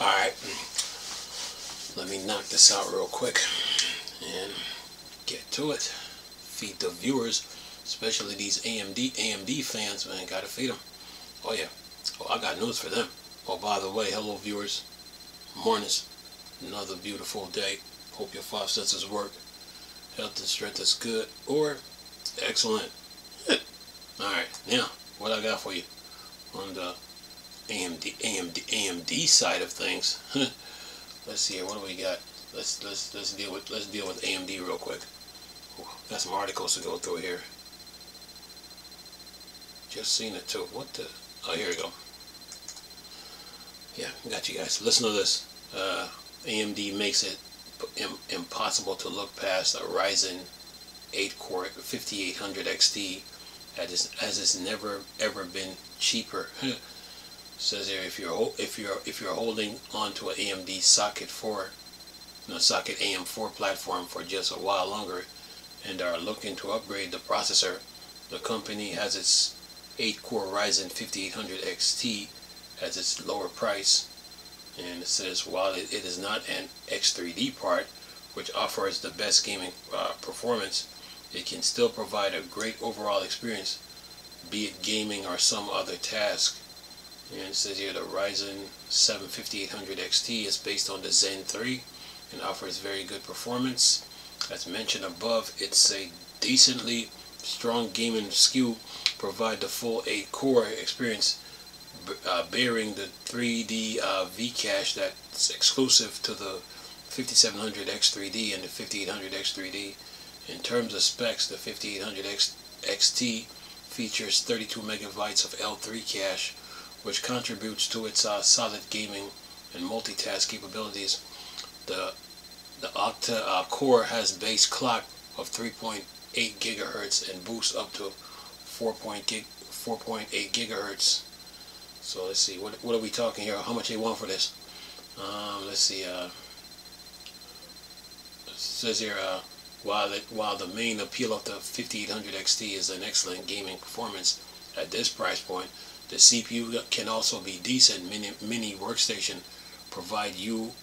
Alright, let me knock this out real quick and get to it. Feed the viewers, especially these AMD fans, man. Gotta feed them. Oh yeah. Oh, I got news for them. Oh, by the way, hello viewers. Mornings. Another beautiful day. Hope your five senses work. Health and strength is good or excellent. Alright, now what I got for you on the AMD side of things. Let's see here. What do we got? Let's deal with AMD real quick. Ooh, got some articles to go through here. Just seen it too. What the? Oh, here we go. Yeah, got you guys. Listen to this. AMD makes it impossible to look past a Ryzen 8-core 5800 XT as it's never ever been cheaper. Says here, if you're holding on to an AMD socket AM4 platform for just a while longer and are looking to upgrade the processor, the company has its 8-core Ryzen 5800 XT at its lower price. And it says, while it is not an X3D part, which offers the best gaming performance, it can still provide a great overall experience, be it gaming or some other task. And it says here the Ryzen 7 5800 XT is based on the Zen 3 and offers very good performance. As mentioned above, it's a decently strong gaming SKU, provide the full 8-core experience, bearing the 3D V-cache that's exclusive to the 5700 X3D and the 5800 X3D. In terms of specs, the 5800 XT features 32 megabytes of L3 cache, which contributes to its solid gaming and multitask capabilities. The Octa core has base clock of 3.8 gigahertz and boosts up to 4.8 gigahertz. So let's see, what are we talking here? How much they want for this? Let's see. It says here, while the main appeal of the 5800 XT is an excellent gaming performance at this price point, the CPU can also be decent mini workstation, provided you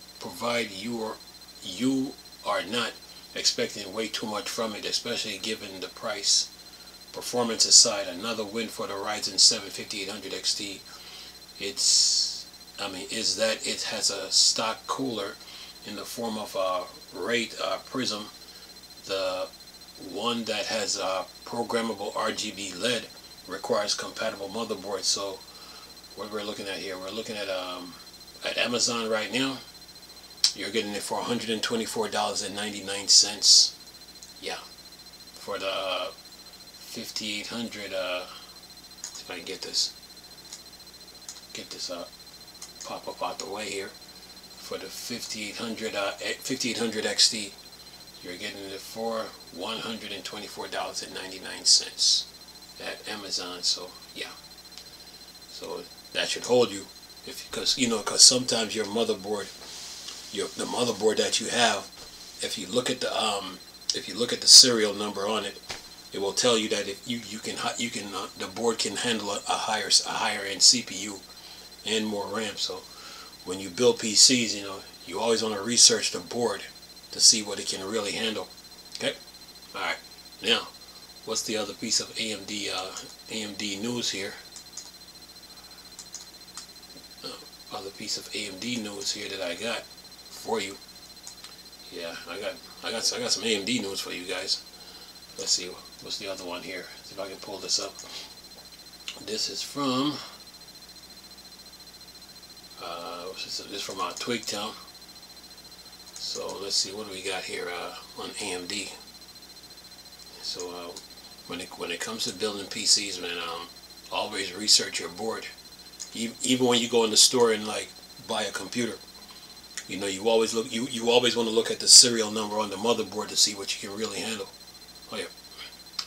are not expecting way too much from it, especially given the price. Performance aside, another win for the Ryzen 7 5800 XT is that it has a stock cooler in the form of a Wraith Prism, the one that has a programmable RGB LED. Requires compatible motherboard. So what we're looking at here, we're looking at Amazon right now. You're getting it for $124.99. Yeah, for the 5800. If I can get this pop up out the way here. For the 5800 XT, you're getting it for $124.99 at Amazon. So yeah, so that should hold you, because sometimes your motherboard, the motherboard that you have, if you look at the serial number on it, it will tell you that if the board can handle a higher end CPU and more RAM. So when you build PCs, you always want to research the board to see what it can really handle. Okay, all right, now what's the other piece of AMD news here? Other piece of AMD news here that I got for you. Yeah, I got some AMD news for you guys. Let's see, what's the other one here? See if I can pull this up. This is from this is from Twigtown. So let's see, what do we got here on AMD? So when it comes to building PCs, man, always research your board. Even when you go in the store and buy a computer, you always want to look at the serial number on the motherboard to see what you can really handle. Oh yeah.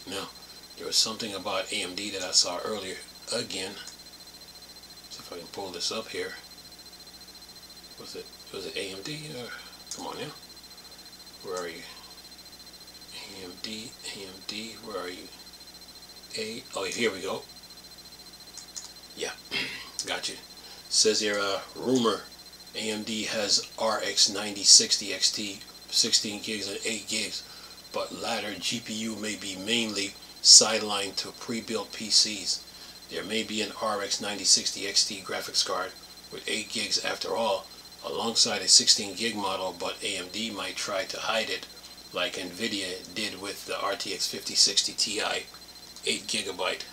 Now there was something about AMD that I saw earlier again. See if I can pull this up here. Was it AMD? Come on now. Where are you? AMD, where are you? Oh, here we go. Yeah, got you. Says here, rumor AMD has RX 9060 XT, 16 gigs and 8 gigs, but latter GPU may be mainly sidelined to pre-built PCs. There may be an RX 9060 XT graphics card with 8 gigs after all, alongside a 16 gig model, but AMD might try to hide it like Nvidia did with the RTX 5060 Ti 8 gigabyte.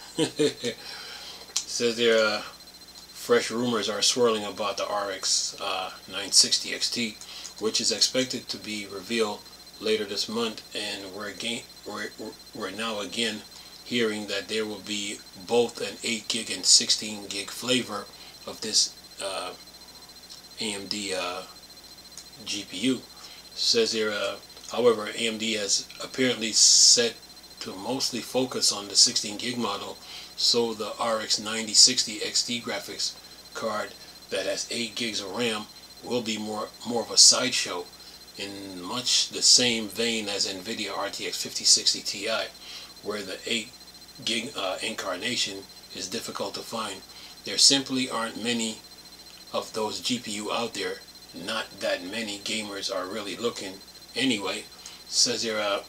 Says there fresh rumors are swirling about the RX 960 XT, which is expected to be revealed later this month, and we're now again hearing that there will be both an 8 gig and 16 gig flavor of this AMD GPU. Says here, however, AMD has apparently set to mostly focus on the 16 gig model, so the RX 9060 XT graphics card that has 8 gigs of RAM will be more of a sideshow, in much the same vein as Nvidia RTX 5060 Ti, where the 8 gig incarnation is difficult to find. There simply aren't many of those GPU out there. Not that many gamers are really looking anyway. Says here,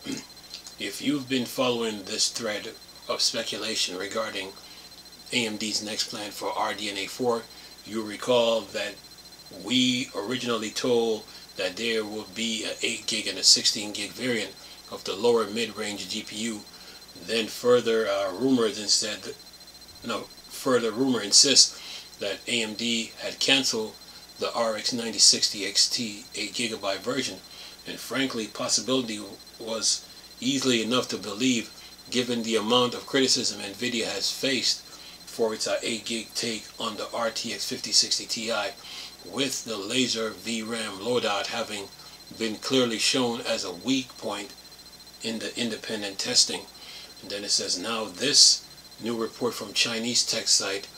if you've been following this thread of speculation regarding AMD's next plan for RDNA 4, you recall that we originally told that there would be an 8 gig and a 16 gig variant of the lower mid-range GPU. Then further rumor insists that AMD had canceled the RX 9060 XT 8 gigabyte version, and frankly, possibility was easily enough to believe given the amount of criticism Nvidia has faced for its 8 gig take on the RTX 5060 Ti, with the laser VRAM loadout having been clearly shown as a weak point in the independent testing. And then it says, now this new report from Chinese tech site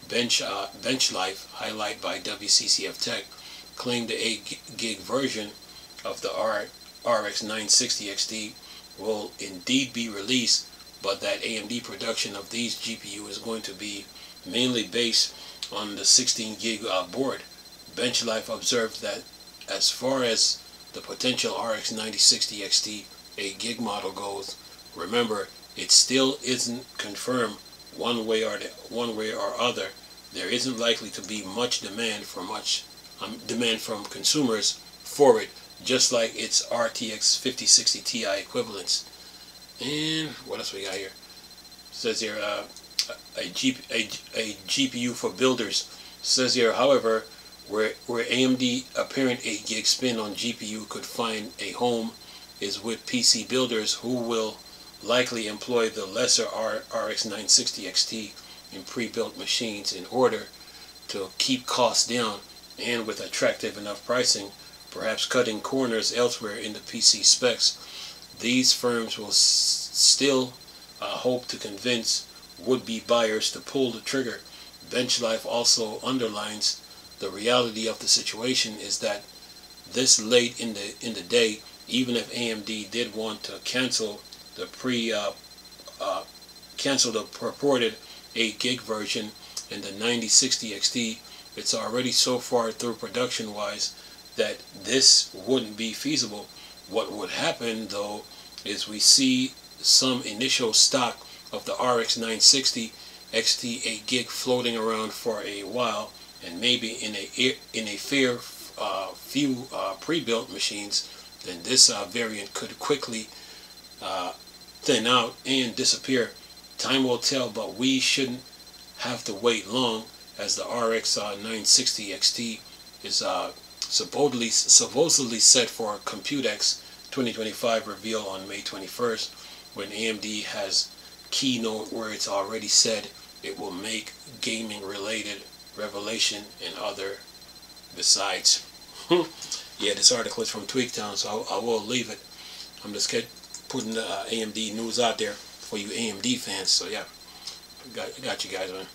BenchLife, highlighted by WCCF Tech, claimed the 8 gig version of the RX 960 XT will indeed be released, but that AMD production of these GPU is going to be mainly based on the 16 gig board. BenchLife observed that as far as the potential RX 9060 XT 8 gig model goes, remember, it still isn't confirmed one way or other. There isn't likely to be much demand from consumers for it, just like its RTX 5060 Ti equivalents. And what else we got here? It says here a GPU for builders. It says here, however, where AMD apparent 8 gig spin on GPU could find a home is with PC builders who will likely employ the lesser RX 960 XT in pre-built machines in order to keep costs down, and with attractive enough pricing, perhaps cutting corners elsewhere in the PC specs. These firms will still hope to convince would-be buyers to pull the trigger. BenchLife also underlines the reality of the situation is that this late in the day, even if AMD did want to cancel the purported 8 gig version and the 9060 XT, it's already so far through production wise that this wouldn't be feasible. What would happen though is we see some initial stock of the RX 960 XT 8 gig floating around for a while, and maybe in a fair few pre-built machines, then this variant could quickly thin out and disappear. Time will tell, but we shouldn't have to wait long, as the RX 960 XT is supposedly set for Computex 2025 reveal on May 21st, when AMD has keynote where it's already said it will make gaming related revelation and other besides. Yeah, this article is from Tweaktown, so I will leave it. I'm just putting the AMD news out there for you AMD fans. So yeah, got you guys on.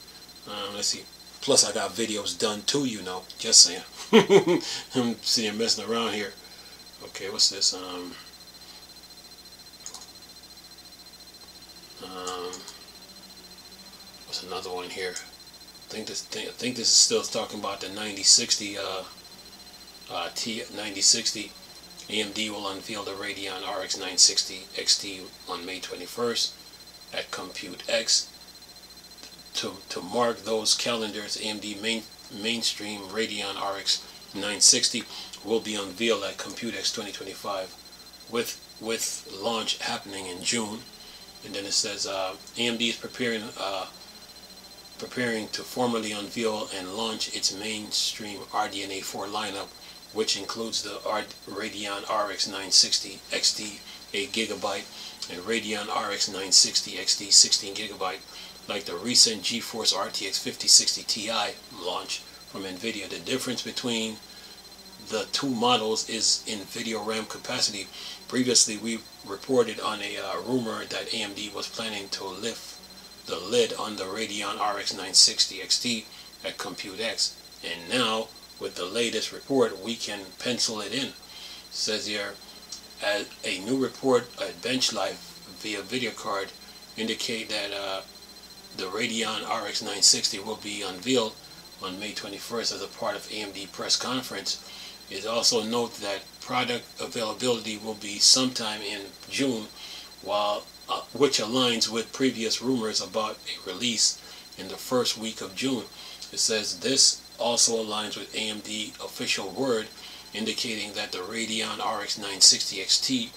Let's see. Plus I got videos done too, you know. Just saying. I'm sitting here messing around here. Okay, what's this? What's another one here? I think this is still talking about the 9060 T9060. AMD will unveil the Radeon RX 960 XT on May 21st at Computex. To mark those calendars, AMD mainstream Radeon RX 960 will be unveiled at Computex 2025, with launch happening in June. And then it says AMD is preparing to formally unveil and launch its mainstream RDNA 4 lineup, which includes the Radeon RX 960 XT 8GB and Radeon RX 960 XT 16GB. Like the recent GeForce RTX 5060 Ti launch from NVIDIA, the difference between the two models is in video RAM capacity. Previously, we reported on a rumor that AMD was planning to lift the lid on the Radeon RX 960 XT at Computex, and now with the latest report, we can pencil it in. It says here, as a new report at BenchLife via video card indicate that the Radeon RX 960 will be unveiled on May 21st as a part of AMD press conference. It also note that product availability will be sometime in June, which aligns with previous rumors about a release in the first week of June. It says this also aligns with AMD official word indicating that the Radeon RX 960 XT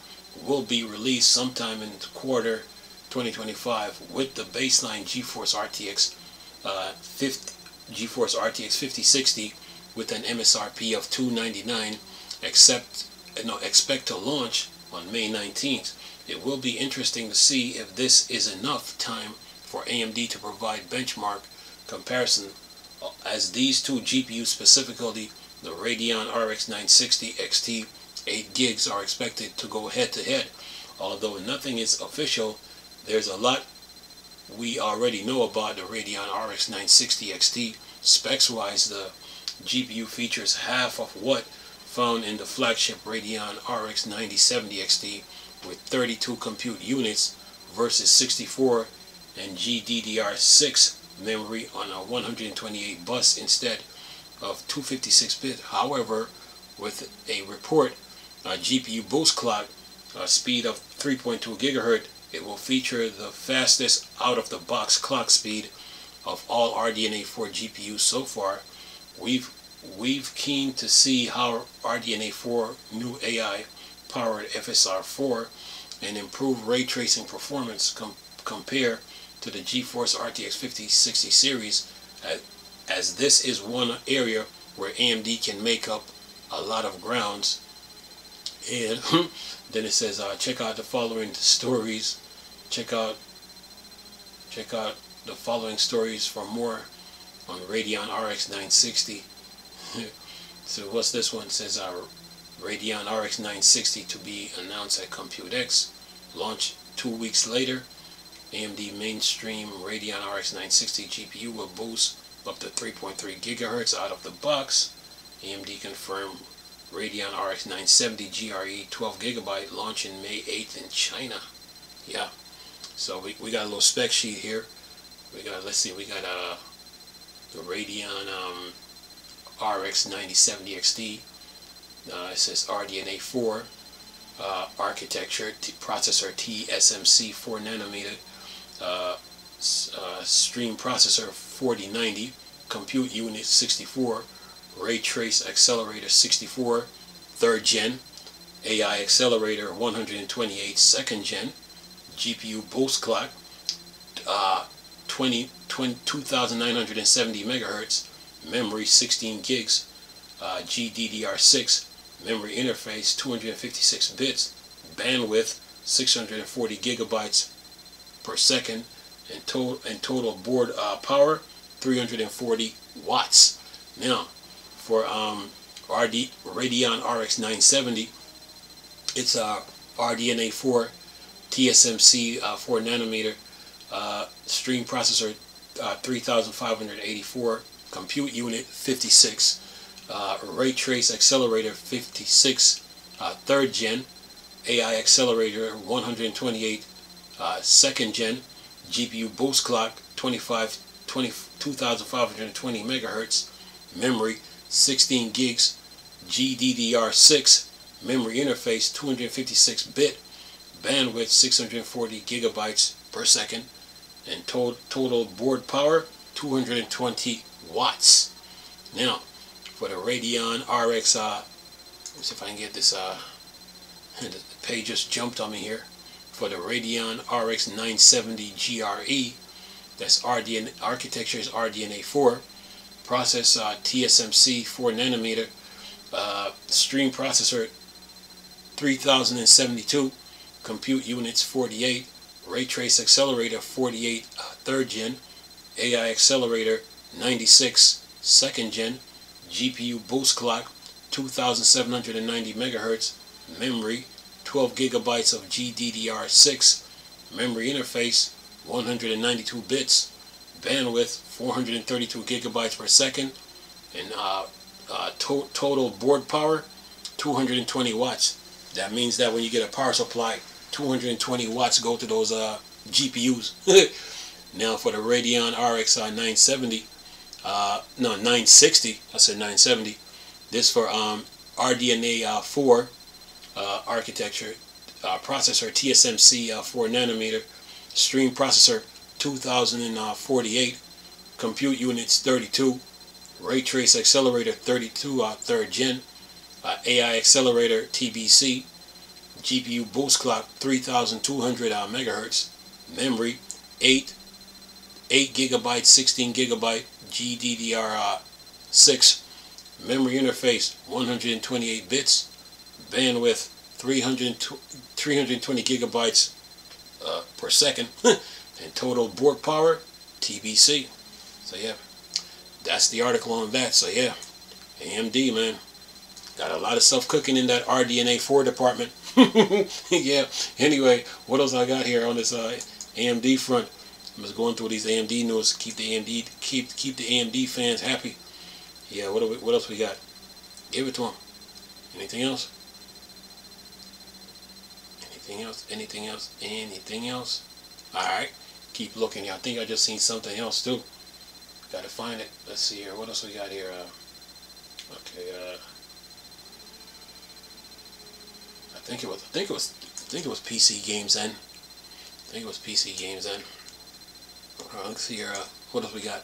will be released sometime in quarter 2025 with the baseline GeForce RTX 5060 with an MSRP of $299. Expect to launch on May 19th. It will be interesting to see if this is enough time for AMD to provide benchmark comparison, as these two GPUs, specifically the Radeon RX 960 XT 8GB, are expected to go head to head. Although nothing is official, there's a lot we already know about the Radeon RX 960 XT. Specs wise, the GPU features half of what found in the flagship Radeon RX 9070 XT with 32 compute units versus 64 and GDDR6 memory on a 128 bus instead of 256-bit. However, with a report GPU boost clock speed of 3.2 GHz, it will feature the fastest out-of-the-box clock speed of all RDNA 4 GPUs so far. We've keen to see how RDNA 4 new AI powered FSR 4 and improved ray tracing performance compare to the GeForce RTX 5060 series, as this is one area where AMD can make up a lot of grounds. And then it says check out the following stories. Check out the following stories for more on Radeon RX 960. So what's this one? It says Radeon RX 960 to be announced at Computex. Launch 2 weeks later. AMD mainstream Radeon RX 960 GPU will boost up to 3.3 GHz out of the box. AMD confirmed Radeon RX 970 GRE 12GB launch in May 8th in China. Yeah, so we got a little spec sheet here. We got, let's see, we got the Radeon RX 9070 XT. It says RDNA 4 architecture, processor TSMC 4 nanometer, stream processor 4090, compute unit 64, ray trace accelerator 64, 3rd gen, AI accelerator 128, 2nd gen, GPU boost clock 2970 megahertz, memory 16 gigs, GDDR6 memory interface 256 bits, bandwidth 640 gigabytes per second, and total board power 340 watts. Now for Radeon RX 970, it's RDNA 4 TSMC 4 nanometer stream processor 3584, compute unit 56, ray trace accelerator 56, 3rd gen, AI accelerator 128, 2nd gen, GPU boost clock 2520 megahertz, memory 16 gigs, GDDR6 memory interface, 256-bit, bandwidth 640 gigabytes per second, and total board power 220 watts. Now, for the Radeon RX, let me see if I can get this, the page just jumped on me here. For the Radeon RX 970 GRE, that's RDNA, architecture is RDNA 4, process TSMC 4 nanometer, stream processor 3072, compute units 48, ray trace accelerator 48 third gen, AI accelerator 96 second gen, GPU boost clock 2790 megahertz, memory 12 gigabytes of GDDR6, memory interface 192 bits, bandwidth 432 gigabytes per second, and total board power 220 watts. That means that when you get a power supply, 220 watts go to those GPUs. Now for the Radeon RX 960, I said 970. This for RDNA 4 architecture, processor TSMC 4 nanometer, stream processor 2048, compute units 32, ray trace accelerator 32 third gen, AI accelerator TBC, GPU boost clock 3200 megahertz, memory 8 gigabyte, 16 gigabyte GDDR6, memory interface 128 bits, bandwidth 320 gigabytes per second, and total board power TBC. So yeah, that's the article on that. So yeah, AMD, man, got a lot of stuff cooking in that RDNA 4 department. Yeah. Anyway, what else I got here on this AMD front? I'm just going through these AMD news. Keep the AMD fans happy. Yeah. What else we got? Give it to them. Anything else? Anything else? Alright, keep looking here. I think I just seen something else too. Gotta find it. Let's see here. What else we got here? Okay, I think it was PC Games N. Let's see here. What else we got?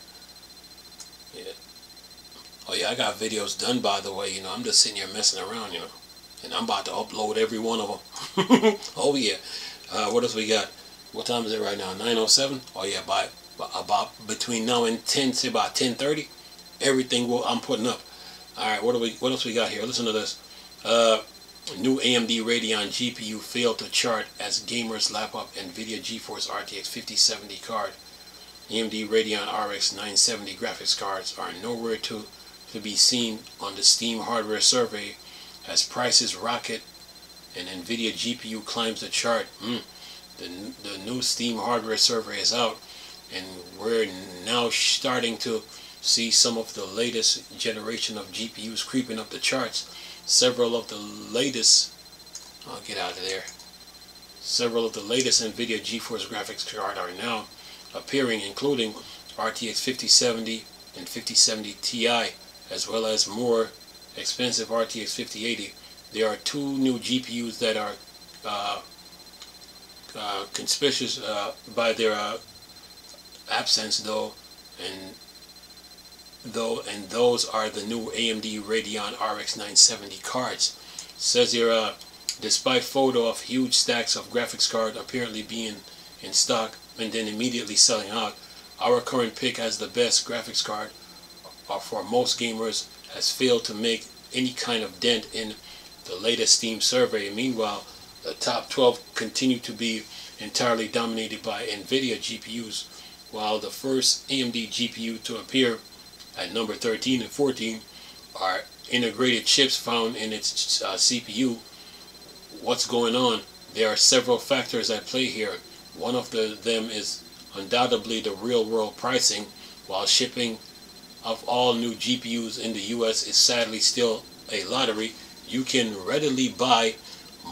Yeah. Oh yeah, I got videos done, by the way. I'm just sitting here messing around, and I'm about to upload every one of them. Oh yeah. What else we got? What time is it right now? 9:07. Oh yeah, by about between now and 10 to about 10:30, everything I'm putting up. All right. What else we got here? Listen to this. New AMD Radeon GPU failed to chart as gamers lap up NVIDIA GeForce RTX 5070 card. AMD Radeon RX 970 graphics cards are nowhere to be seen on the Steam hardware survey as prices rocket and NVIDIA GPU climbs the chart. The new Steam hardware survey is out, and we're now starting to see some of the latest generation of GPUs creeping up the charts. Several of the latest NVIDIA GeForce graphics cards are now appearing, including RTX 5070 and 5070 Ti, as well as more expensive RTX 5080. There are two new GPUs that are conspicuous by their absence, though, and those are the new AMD Radeon RX 970 cards. Says here, despite photo of huge stacks of graphics card apparently being in stock and then immediately selling out, our current pick as the best graphics card for most gamers has failed to make any kind of dent in the latest Steam survey. Meanwhile, the top 12 continue to be entirely dominated by NVIDIA GPUs, while the first AMD GPU to appear at number 13 and 14 are integrated chips found in its CPU. What's going on? There are several factors at play here. One of them is undoubtedly the real-world pricing. While shipping of all new GPUs in the US is sadly still a lottery, you can readily buy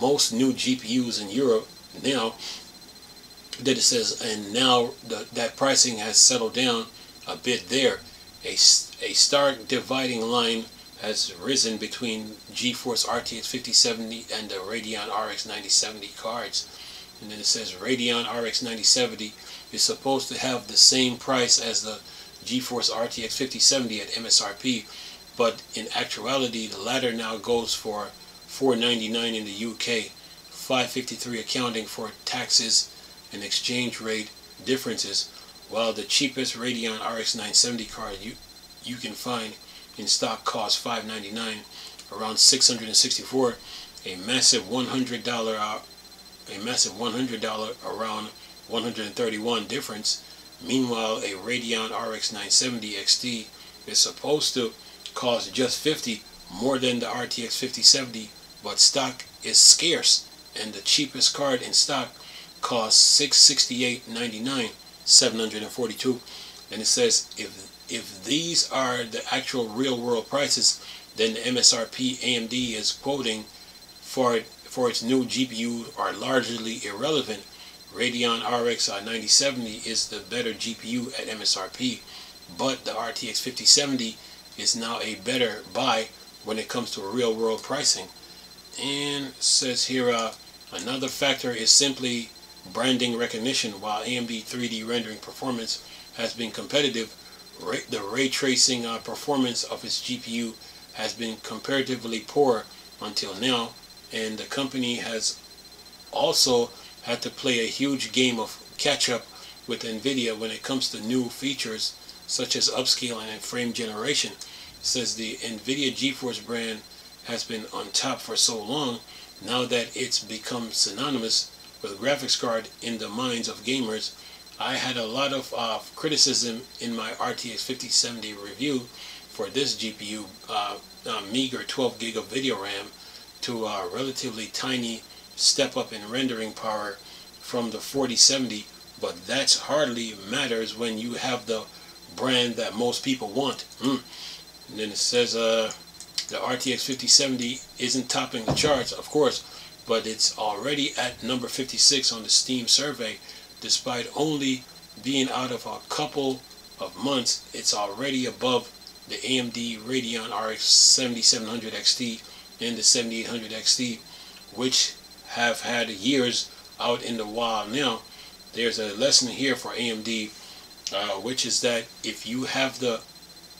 most new GPUs in Europe now. That it says, and now that pricing has settled down a bit there. A stark dividing line has risen between GeForce RTX 5070 and the Radeon RX 9070 cards. And then it says Radeon RX 9070 is supposed to have the same price as the GeForce RTX 5070 at MSRP, but in actuality the latter now goes for $499 in the UK, $553 accounting for taxes and exchange rate differences, while the cheapest Radeon RX 970 card you can find in stock costs $599, around $664, a massive $100 around $131 difference. Meanwhile, a Radeon RX 970 XT is supposed to cost just $50 more than the RTX 5070, but stock is scarce and the cheapest card in stock costs $668.99, $742. And it says if these are the actual real world prices, then the MSRP AMD is quoting for its new GPU are largely irrelevant. Radeon RX 9070 is the better GPU at MSRP, but the RTX 5070 is now a better buy when it comes to real world pricing. And it says here another factor is simply branding recognition. While AMD 3D rendering performance has been competitive, the ray tracing performance of its GPU has been comparatively poor until now, and the company has also had to play a huge game of catch up with NVIDIA when it comes to new features such as upscaling and frame generation. It says the NVIDIA GeForce brand has been on top for so long now that it's become synonymous with graphics card in the minds of gamers. I had a lot of criticism in my RTX 5070 review for this GPU, meager 12 gig of video RAM to a relatively tiny step up in rendering power from the 4070, but that hardly matters when you have the brand that most people want. And then it says the RTX 5070 isn't topping the charts, of course, but it's already at number 56 on the Steam survey. Despite only being out of a couple of months, it's already above the AMD Radeon RX 7700 XT and the 7800 XT, which have had years out in the wild now. There's a lesson here for AMD, which is that if you have the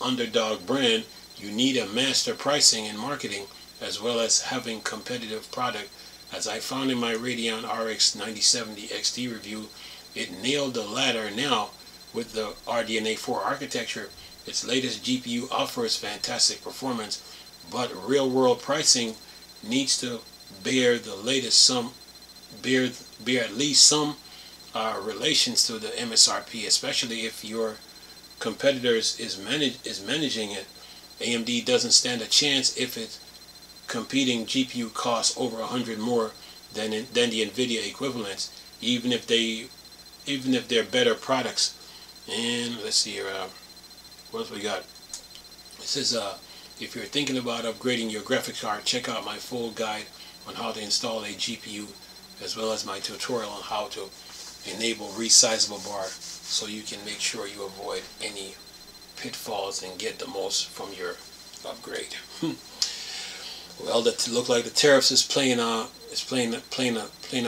underdog brand, you need a master pricing and marketing as well as having competitive product. As I found in my Radeon RX 9070 XT review, it nailed the latter now with the RDNA 4 architecture. Its latest GPU offers fantastic performance, but real world pricing needs to bear the latest bear at least some relations to the MSRP, especially if your competitors is managing it. AMD doesn't stand a chance if its competing GPU costs over 100 more than the NVIDIA equivalents, even if they're better products. And let's see here, what else we got? It says if you're thinking about upgrading your graphics card, check out my full guide on how to install a GPU, as well as my tutorial on how to enable resizable bar so you can make sure you avoid any pitfalls and get the most from your upgrade. Well, it looks like the tariffs is playing a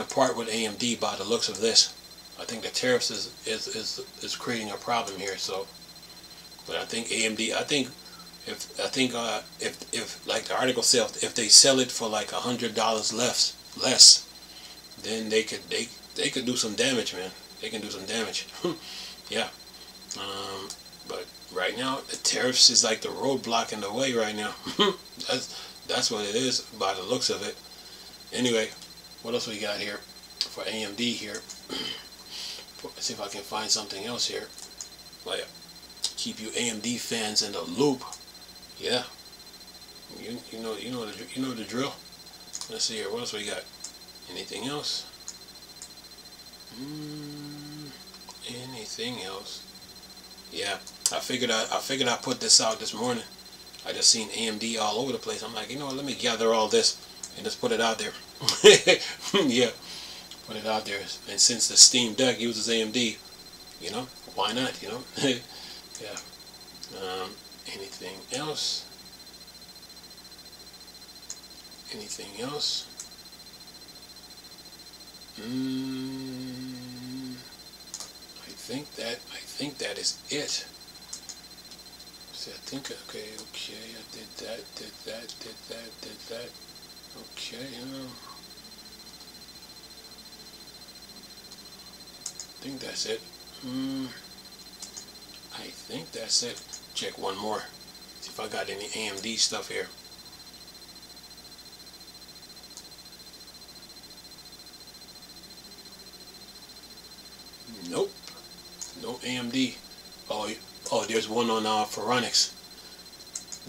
part with AMD by the looks of this. I think the tariffs is creating a problem here. So, but I think AMD, if like the article says, if they sell it for like $100 less, then they could do some damage, man. They can do some damage. Yeah. But right now the tariffs is like the roadblock in the way right now. That's what it is by the looks of it. Anyway, what else we got here for AMD here? Let's see if I can find something else here. Like, keep you AMD fans in the loop. Yeah. You know the drill. Let's see here. What else we got? Anything else? Anything else? Yeah. I figured I'd put this out this morning. I just seen AMD all over the place. I'm like, you know what, let me gather all this and just put it out there. Yeah, put it out there. And since the Steam Deck uses AMD, you know, why not, you know? Yeah. Anything else? Anything else? I think that is it. So I think, okay, I did that. Okay, I think that's it. I think that's it. Check one more. See if I got any AMD stuff here. Nope. No AMD. Oh, there's one on Phoronix.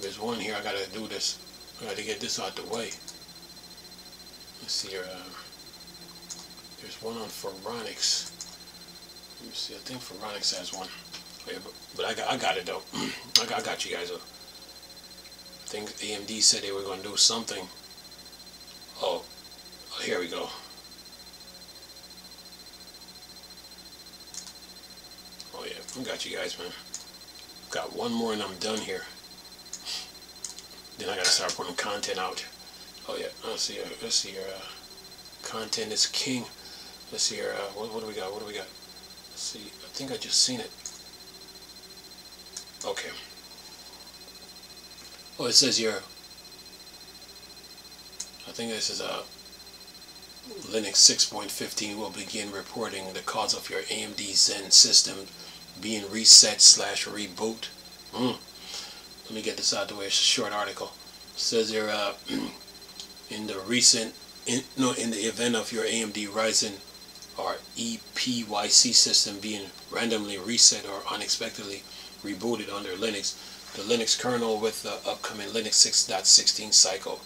There's one here. I gotta do this. I gotta get this out the way. Let's see here. There's one on Phoronix. Let me see. I think Phoronix has one. Yeah, but I got it though. I got you guys. I think AMD said they were gonna do something. Oh, here we go. Oh yeah, I got you guys, man. Got one more and I'm done here. Then I gotta start putting content out. Oh yeah, let's see here. Content is king. Let's see here. What do we got? Let's see. I think I just seen it. Okay. Oh, it says here. I think this is Linux 6.15 will begin reporting the cause of your AMD Zen system being reset/reboot. Let me get this out of the way. It's a short article. It says here, in the event of your AMD Ryzen or EPYC system being randomly reset or unexpectedly rebooted under Linux, the Linux kernel with the upcoming Linux 6.16 cycle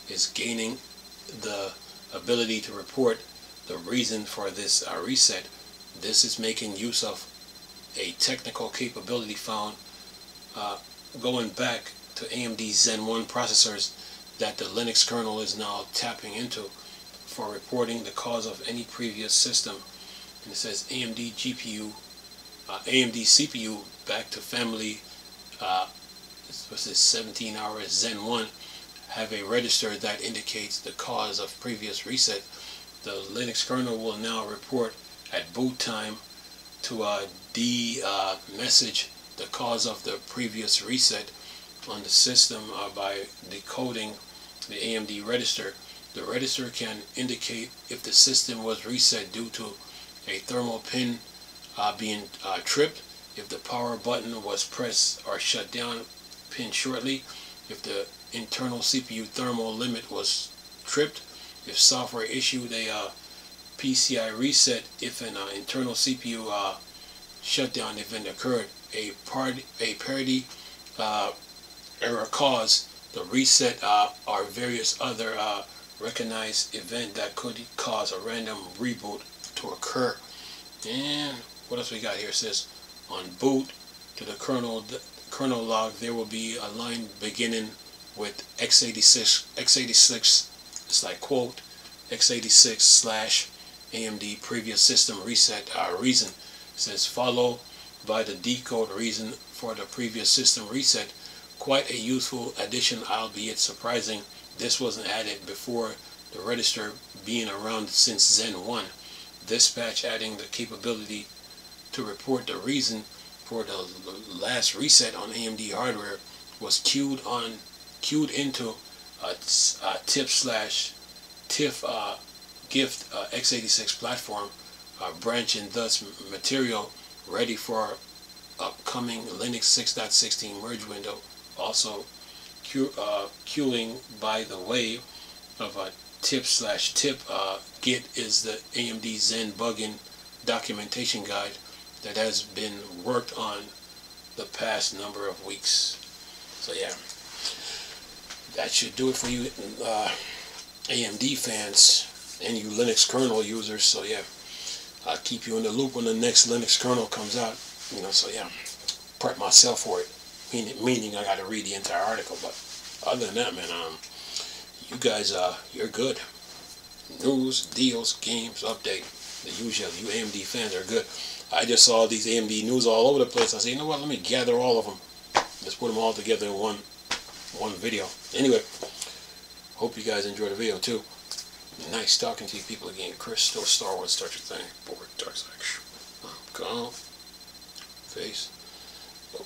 is gaining the ability to report the reason for this reset. This is making use of a technical capability found going back to AMD Zen 1 processors that the Linux kernel is now tapping into for reporting the cause of any previous system. And it says AMD CPU back to family, what's this, 17-hour Zen 1 have a register that indicates the cause of previous reset. The Linux kernel will now report at boot time to message the cause of the previous reset on the system by decoding the AMD register. The register can indicate if the system was reset due to a thermal pin being tripped, if the power button was pressed or shut down pin shortly, if the internal CPU thermal limit was tripped, if software issued a PCI reset, if an internal CPU shutdown event occurred, a parity error caused the reset or various other recognized event that could cause a random reboot to occur. And what else we got here? It says on boot to the kernel log there will be a line beginning with x86 it's like quote x86 / AMD previous system reset reason. It says follow by the decode reason for the previous system reset. Quite a useful addition, albeit surprising. This wasn't added before the register being around since Zen 1. This patch adding the capability to report the reason for the last reset on AMD hardware was queued into a TIFF gift x86 platform branch, and thus material ready for upcoming Linux 6.16 merge window. Also queuing by the way of a TIP/TIP Git is the AMD Zen bugging documentation guide that has been worked on the past number of weeks. So yeah, that should do it for you AMD fans and you Linux kernel users. So yeah, I'll keep you in the loop when the next Linux kernel comes out. So yeah, prep myself for it. Meaning I got to read the entire article. But other than that, man, you guys, you're good. News, deals, games, update, the usual. You AMD fans are good. I just saw these AMD news all over the place. I said, you know what? Let me gather all of them. Let's put them all together in one video. Anyway, Hope you guys enjoyed the video too. Nice talking to you people again. Chris, still Star Wars Starter thing. Board, dark side. Come. Face. Oh.